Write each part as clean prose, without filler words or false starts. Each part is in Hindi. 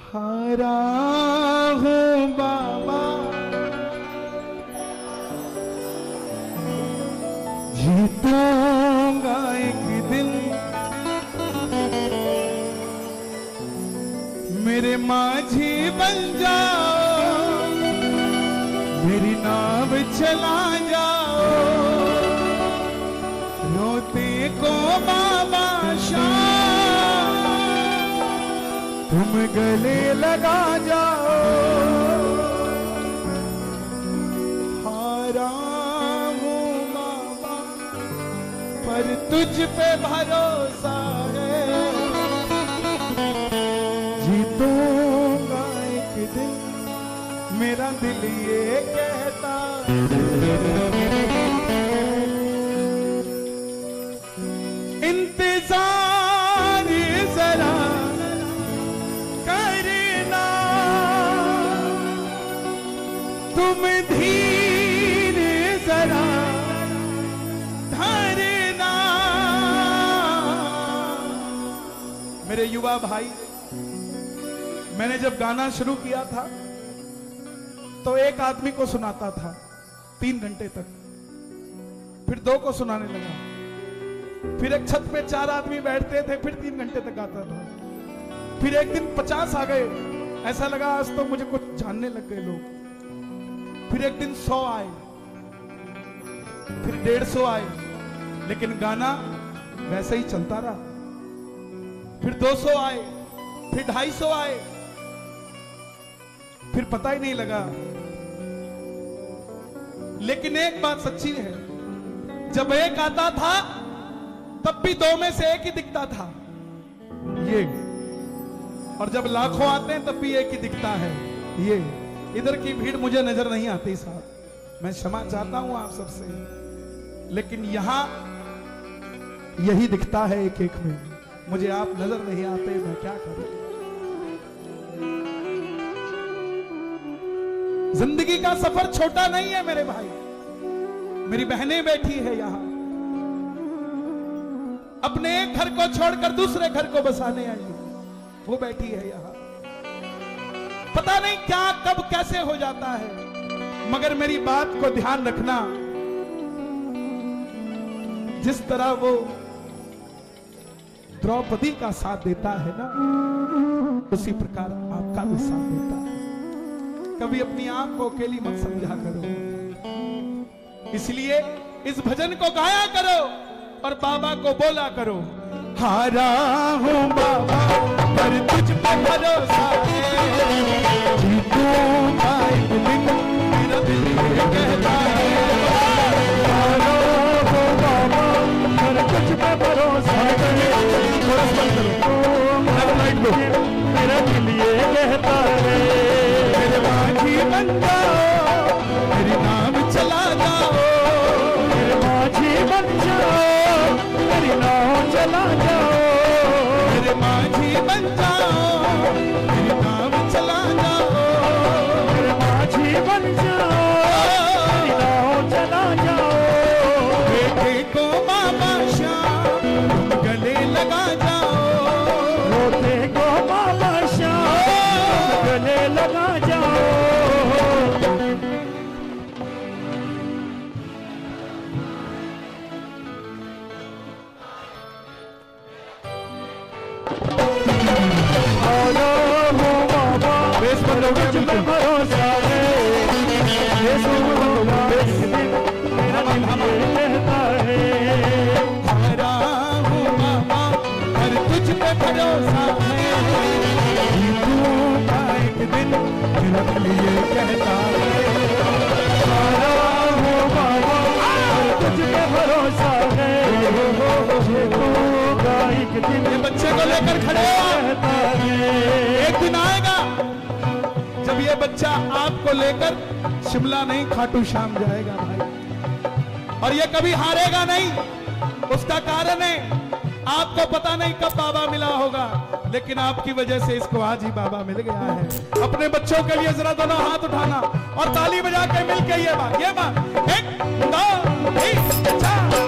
हारा हूँ बाबा, जीतूंगा एक दिन, मेरे माझी बन जाओ, मेरी नाव चला जाओ, रोते को बाबा शाम तुम गले लगा जाओ। हारा हूँ बाबा पर तुझ पे भरोसा है, जीतूंगा एक दिन, मेरा दिल ये कहता। इंतजार जरा करना, तुम धीर जरा धरना। मेरे युवा भाई, मैंने जब गाना शुरू किया था तो एक आदमी को सुनाता था 3 घंटे तक, फिर 2 को सुनाने लगा, फिर एक छत पे 4 आदमी बैठते थे, फिर 3 घंटे तक गाता था, फिर एक दिन 50 आ गए, ऐसा लगा आज तो मुझे कुछ जानने लग गए लोग, फिर एक दिन 100 आए, फिर 150 आए, लेकिन गाना वैसे ही चलता रहा, फिर 200 आए, फिर 250 आए, फिर पता ही नहीं लगा। लेकिन एक बात सच्ची है, जब एक आता था तब भी 2 में से एक ही दिखता था, ये, और जब लाखों आते हैं तब भी एक ही दिखता है, ये। इधर की भीड़ मुझे नजर नहीं आती साहब, मैं क्षमा चाहता हूं आप सबसे, लेकिन यहां यही दिखता है एक एक में, मुझे आप नजर नहीं आते, मैं क्या करूं। जिंदगी का सफर छोटा नहीं है मेरे भाई, मेरी बहनें बैठी है यहां, अपने एक घर को छोड़कर दूसरे घर को बसाने आई है, वो बैठी है यहां। पता नहीं क्या कब कैसे हो जाता है, मगर मेरी बात को ध्यान रखना, जिस तरह वो द्रौपदी का साथ देता है ना, उसी प्रकार आपका भी साथ देता है। कभी अपनी आंख को अकेली मत समझा करो, इसलिए इस भजन को गाया करो और बाबा को बोला करो, हारा हूँ बाबा पर तुझ पे भरोसा है, जीतूंगा एक दिन, मेरा दिल ये कहता है। हारा हूँ बाबा पर तुझ पे भरोसा है, मेरा दिल ये कहता है। मेरे माझी बन जाओ, मेरी नाम चला जाओ, मेरे माझी बन जाओ, मेरी नाम चला जाओ, मेरे माझी बन जाओ, मेरी नाम चला जाओ, मेरे माझी बन जाओ, मेरी नाम चला जाओ। बेटे को बाबा श्याम तुम गले लगा जाओ, रोते को बाबा श्याम तुम गले लगा जाओ। भरोसा है, मेरा दिल कहता है, हारा हूँ बाबा पर तुझ पे भरोसा है, जीतूंगा एक दिन, मेरा दिल ये कहता है। हारा हूँ बाबा पर तुझ पे भरोसा है, जीतूंगा एक दिन। ये बच्चे को लेकर खड़े कहता है, एक दिन आएगा जब ये बच्चा आपको लेकर शिमला नहीं खाटू श्याम जाएगा भाई, और ये कभी हारेगा नहीं। उसका कारण है आपको पता नहीं कब बाबा मिला होगा, लेकिन आपकी वजह से इसको आज ही बाबा मिल गया है। अपने बच्चों के लिए जरा दोनों हाथ उठाना और ताली बजा के मिलके ये बात 1 2 3 4।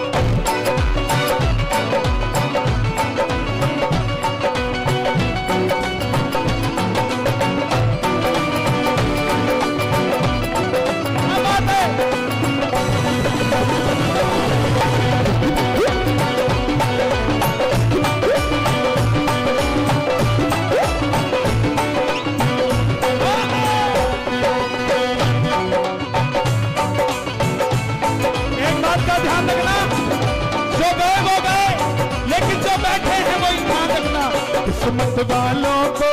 वालों को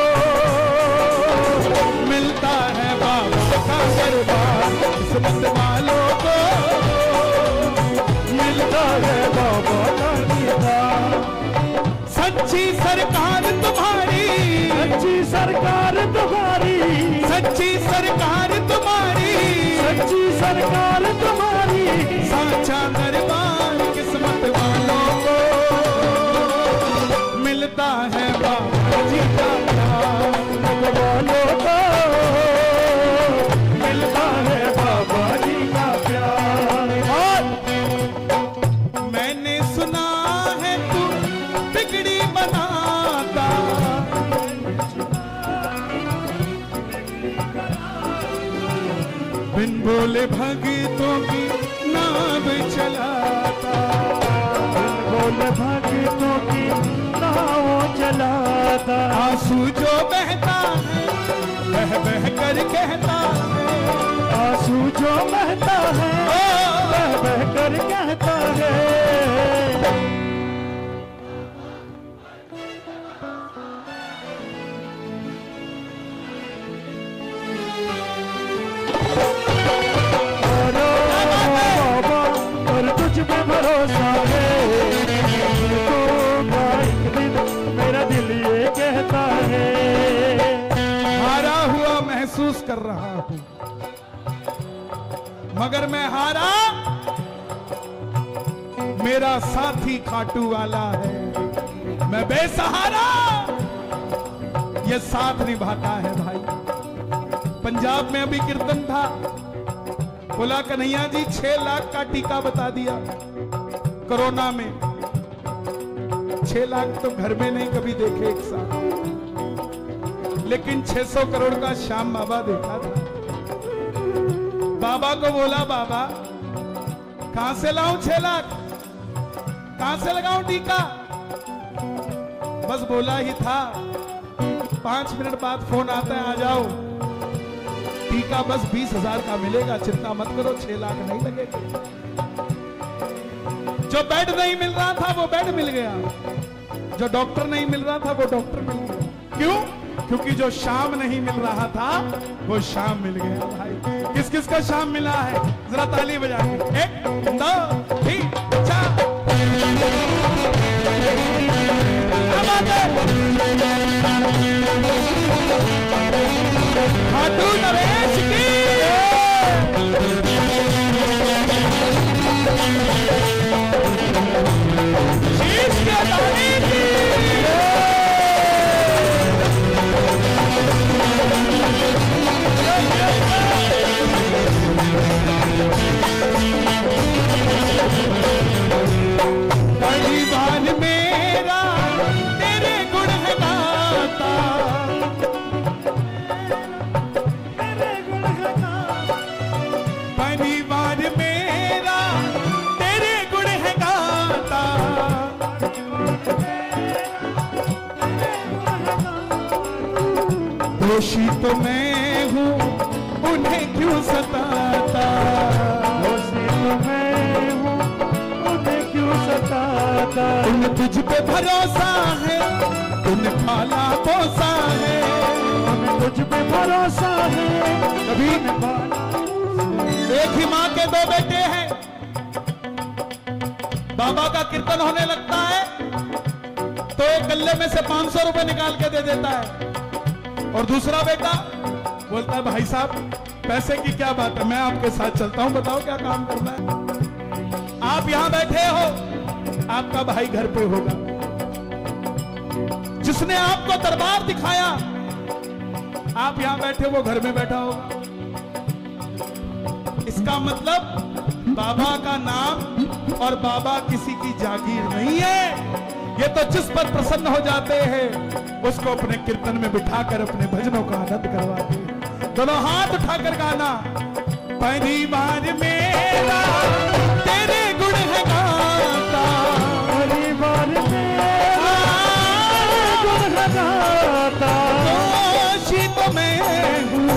मिलता है बाबा का दरबार, किस्मत वालों को मिलता है बाबा का दीदार। सच्ची सरकार तुम्हारी, सच्ची सरकार तुम्हारी, सच्ची सरकार तुम्हारी, सच्ची सरकार तुम्हारी, साचा दरबार किस्मत वालों को मिलता है बाबा जी का प्यार, वालों को मिलता है बाबा जी का प्यार। और मैंने सुना है तू बिगड़ी बनाता, बिन बोले भगतों की नाव चलाता, बिन बोले भगतों की नाव चलाता। आंसू जो बहता है बह बह कर कहता है, आंसू जो बहता है बह बह कर कहता है। में भरोसा है तो एक दिन मेरा दिल ये कहता है। हारा हुआ महसूस कर रहा हूं, मगर मैं हारा, मेरा साथी खाटू वाला है। मैं बेसहारा, ये साथ निभाता है भाई। पंजाब में अभी कीर्तन था, बोला कन्हैया जी 6 लाख का टीका बता दिया कोरोना में। 6 लाख तो घर में नहीं कभी देखे एक साथ, लेकिन 600 करोड़ का श्याम बाबा देखा था। बाबा को बोला बाबा कहां से लाऊं 6 लाख, कहां से लगाऊं टीका। बस बोला ही था, 5 मिनट बाद फोन आता है आ जाओ, टीका बस 20,000 का मिलेगा, चिंता मत करो 6 लाख नहीं लगेगा। जो बेड नहीं मिल रहा था वो बेड मिल गया, जो डॉक्टर नहीं मिल रहा था वो डॉक्टर मिल गया। क्यों? क्योंकि जो शाम नहीं मिल रहा था वो शाम मिल गया भाई। किस किस का शाम मिला है जरा ताली बजा के। 1 2 3 4 खाटू नरेश की शीश के दानी की परिवार मेरा तेरे गुण है गाता, परिवार मेरा तेरे गुण है गाता। दोषी तो मैं हूँ उन्हें क्यों सताता, दोषी तो मैं हूँ उन्हें क्यों सताता। उन्हें तुझ पे भरोसा है, तूने पाला पोसा है, उन्हें तुझ पे भरोसा है, कभी एक ही माँ के 2 बेटे हैं। बाबा का कीर्तन होने लगता है तो एक गल्ले में से 500 रुपए निकाल के दे देता है, और दूसरा बेटा बोलता है भाई साहब पैसे की क्या बात है, मैं आपके साथ चलता हूं, बताओ क्या काम करना है। आप यहां बैठे हो, आपका भाई घर पे होगा, जिसने आपको दरबार दिखाया आप यहां बैठे वो घर में बैठा होगा। इसका मतलब बाबा का नाम और बाबा किसी की जागीर नहीं है। ये तो जिस पर प्रसन्न हो जाते हैं उसको अपने कीर्तन में बिठाकर अपने भजनों का आनंद करवाते हैं। दोनों हाथ उठाकर गाना, परिवार मेरा तेरे गुण है गाता, परिवार मेरा गुण है गाता। दोषी तो मैं हूँ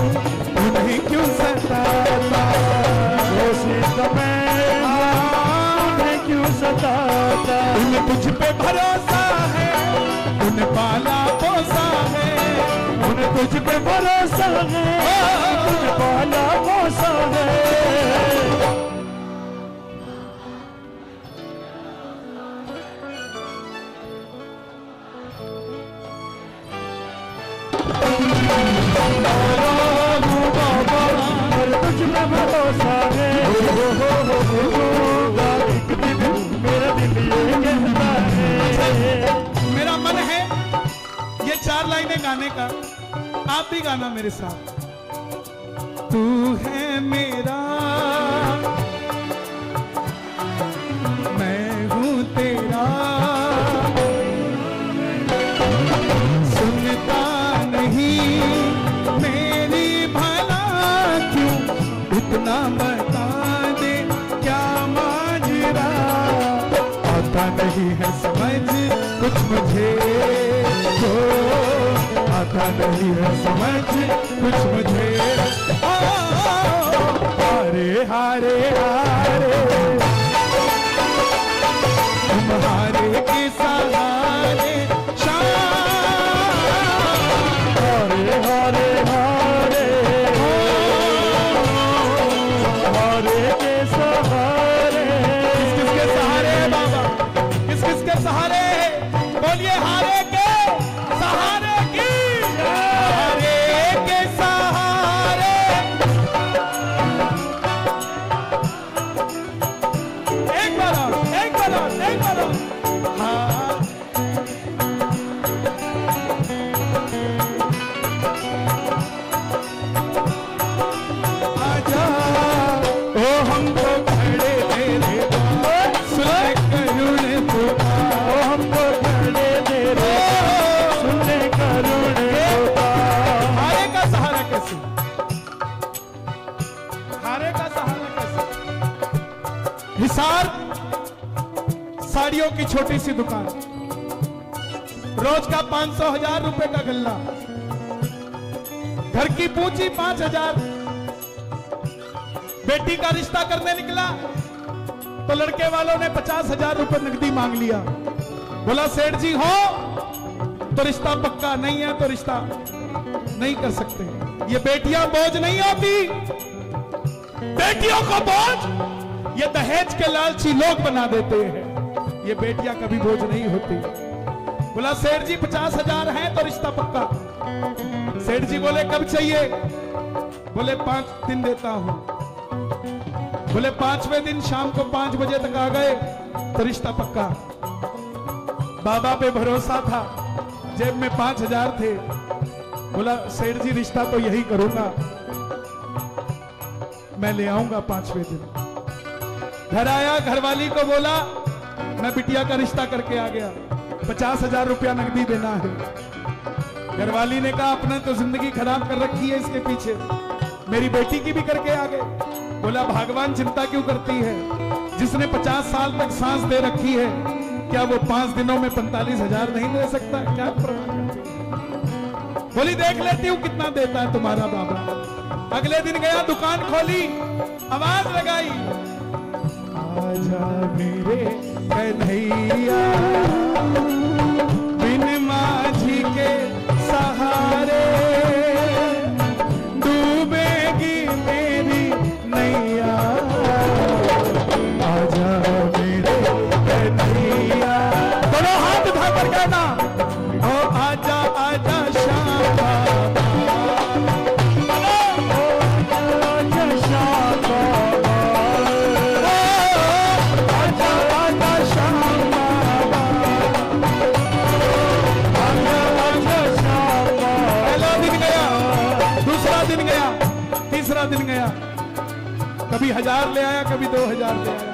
उन्हें क्यों सताता, दोषी तो मैं उन्हें क्यों सताता। उन्हें तुझ पे भरोसा है, उन्हें पाला पोसा तुझ पे भरोसा है, तुझ वाला मौसा है। तुझ पे भरोसा है, एक दिन मेरा दिल ये कहता है। मेरा मन है ये 4 लाइनें गाने का, आप भी गाना मेरे साथ। तू है मेरा, मैं हूँ तेरा, सुनता नहीं मेरी भला क्यों, इतना बता दे क्या माजरा, आता नहीं है समझ कुछ मुझे, तो आता नहीं है समझ कुछ मुझे। हारे हारे हारे तुम हारे के सहारे शाम, हारे हारे हारे हारे के सहारे। किस किस के सहारे बाबा, किस किस के सहारे, बोलिए हारे के सहारे की, हारे के सहारे। एक बार और, एक बार और, एक बार और। हाँ आजा ओ हमको खड़े तेरे सुने करुण पुकार, ओ हमको खड़े दे रे, सुनने करुण पुकार। हारे का सहारा कैसे, हारे का सहारा कैसे। हिसार साड़ियों की छोटी सी दुकान, रोज का 500-1000 रुपए का गल्ला, घर की पूंजी 5000। बेटी का रिश्ता करने निकला तो लड़के वालों ने 50,000 रुपए नकदी मांग लिया। बोला सेठ जी हो तो रिश्ता पक्का, नहीं है तो रिश्ता नहीं कर सकते। ये बेटियां बोझ नहीं होती, बेटियों को बोझ ये दहेज के लालची लोग बना देते हैं, ये बेटियां कभी बोझ नहीं होती। बोला सेठ जी 50,000 है तो रिश्ता पक्का। सेठ जी बोले कब चाहिए, बोले 5 दिन देता हूं। बोले 5वें दिन शाम को 5 बजे तक आ गए तो रिश्ता पक्का। बाबा पे भरोसा था, जेब में 5,000 थे। बोला सेठ जी रिश्ता तो यही करूंगा, मैं ले आऊंगा 5वें दिन। घर आया, घरवाली को बोला मैं बिटिया का रिश्ता करके आ गया, 50,000 रुपया नकदी देना है। घरवाली ने कहा अपने तो जिंदगी खराब कर रखी है इसके पीछे, मेरी बेटी की भी करके आ गए। बोला भगवान चिंता क्यों करती है, जिसने 50 साल तक सांस दे रखी है, क्या वो 5 दिनों में 45,000 नहीं दे सकता, क्या प्रमाण करती है। बोली देख लेती हूं कितना देता है तुम्हारा बाबा। अगले दिन गया, दुकान खोली, आवाज लगाई, आजा मेरे कन्हैया, बिन माझी के सहारे डूबेगी मेरी नैया, आजा मेरे कन्हैया। दोनों हाथ उठा कर कहना, ओ आजा आजा श्याम बाबा, आजा श्याम बाबा, आजा आजा श्याम बाबा, आजा आजा श्याम बाबा। पहला दिन गया, दूसरा दिन गया, तीसरा दिन गया, कभी 1000 ले आया, कभी 2000 ले आया।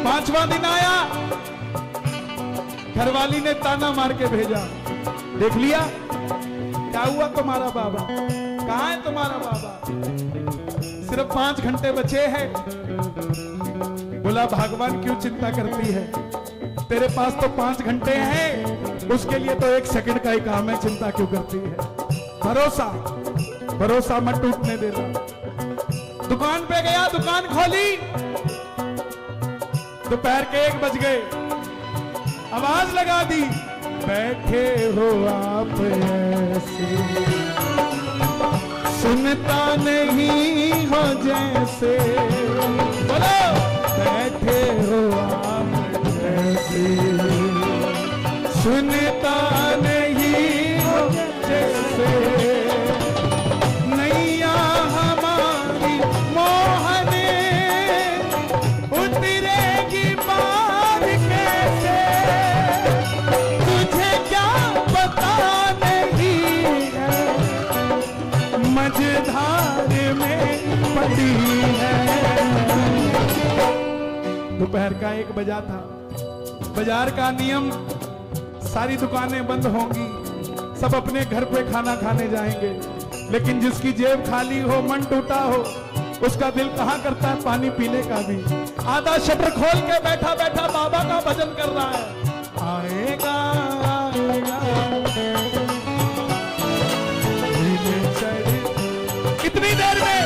5वां दिन आया, घरवाली ने ताना मार के भेजा, देख लिया क्या हुआ तुम्हारा बाबा, कहां है तुम्हारा बाबा, सिर्फ 5 घंटे बचे हैं। बोला भगवान क्यों चिंता करती है, तेरे पास तो 5 घंटे हैं, उसके लिए तो 1 सेकंड का ही काम है, चिंता क्यों करती है। भरोसा भरोसा मत टूटने देना। दुकान पे गया, दुकान खोली, दोपहर के 1 बज गए, आवाज लगा दी, बैठे हो आप ऐसे, सुनता नहीं हो जैसे, बोलो बैठे हो आप जैसे, सुनता नहीं हो जैसे, नैया हमारी मोहने उतरेगी पार कैसे, तुझे क्या पता नहीं है मझधार में पड़ी है। दोपहर का 1 बजा था। बाजार का नियम, सारी दुकानें बंद होंगी, सब अपने घर पे खाना खाने जाएंगे, लेकिन जिसकी जेब खाली हो, मन टूटा हो, उसका दिल कहाँ करता है पानी पीने का भी। आधा शटर खोल के बैठा बैठा बाबा का भजन कर रहा है, आएगा आएगा। इतनी देर में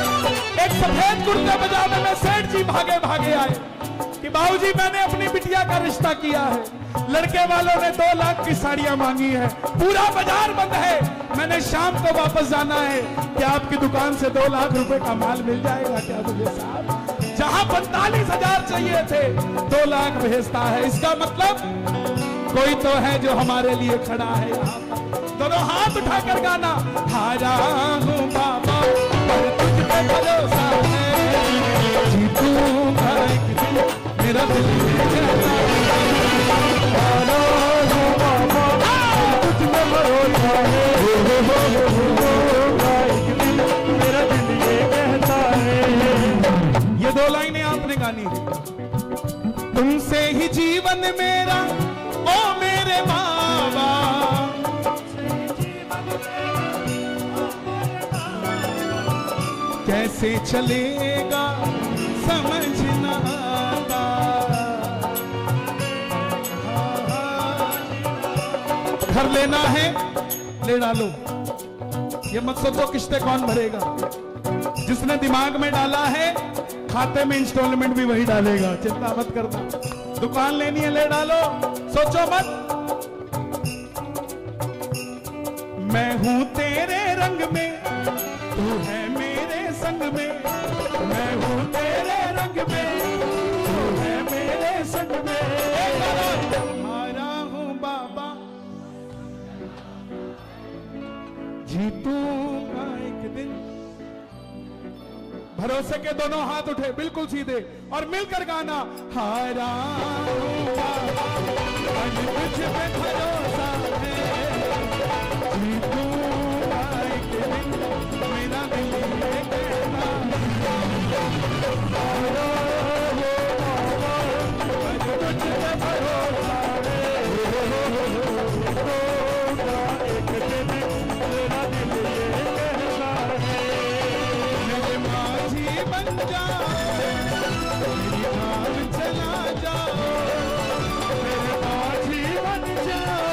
एक सफेद कुर्ते पजामे में सेठ जी भागे भागे आए कि बाबूजी मैंने अपनी बिटिया का रिश्ता किया है, लड़के वालों ने 2 लाख की साड़ियां मांगी है, पूरा बाजार बंद है, मैंने शाम को वापस जाना है, क्या आपकी दुकान से 2 लाख रुपए का माल मिल जाएगा क्या मुझे साहब? जहां 45,000 चाहिए थे 2 लाख भेजता है, इसका मतलब कोई तो है जो हमारे लिए खड़ा है यहाँ पर। दोनों हाथ उठाकर गाना, हारा हूँ बाबा पर तुझ पे भरोसा है, जीतूंगा एक दिन मेरा दिल ये कहता है, हारा हूँ बाबा पर तुझ पे भरोसा है, जीतूंगा एक दिन मेरा दिल ये कहता है। ये 2 लाइनें आपने गानी थी। तुमसे ही जीवन मेरा ओ मेरे बाबा, कैसे चलेगा समझना आता, घर लेना है ले डालो, ये मत सोचो किस्तें कौन भरेगा, जिसने दिमाग में डाला है खाते में इंस्टॉलमेंट भी वही डालेगा, चिंता मत करना। दुकान लेनी है ले डालो, सोचो मत। मैं हूं तेरे रंग में, तू है मेरे संग में, मैं हूं तेरे रंग में, तू है मेरे संग में, हारा हूं बाबा जीतूंगा एक दिन। भरोसे के दोनों हाथ उठे बिल्कुल सीधे और मिलकर गाना, हारा हूं बाबा आज तुझ पे भरोसा है, जीतूंगा एक दिन मेरा दिल ये कहता, हारा हूं बाबा आज तुझ पे भरोसा है, जीतूंगा एक दिन मेरा दिल ये कहता है। मेरे माझी बन जाओ, मेरी नाम चला जाओ, मेरे माझी बन जाओ,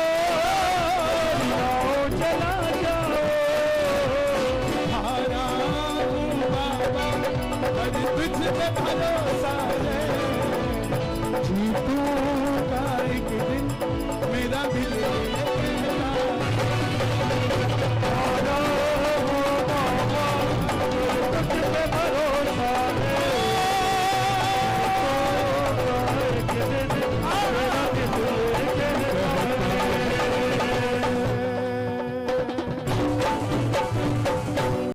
नाव चला जाओ, हारा हूँ बाबा आज तुझ पे भरोसा है, जीतूंगा एक दिन मेरा दिल ये कहता, हारा हूँ बाबा तुझ पे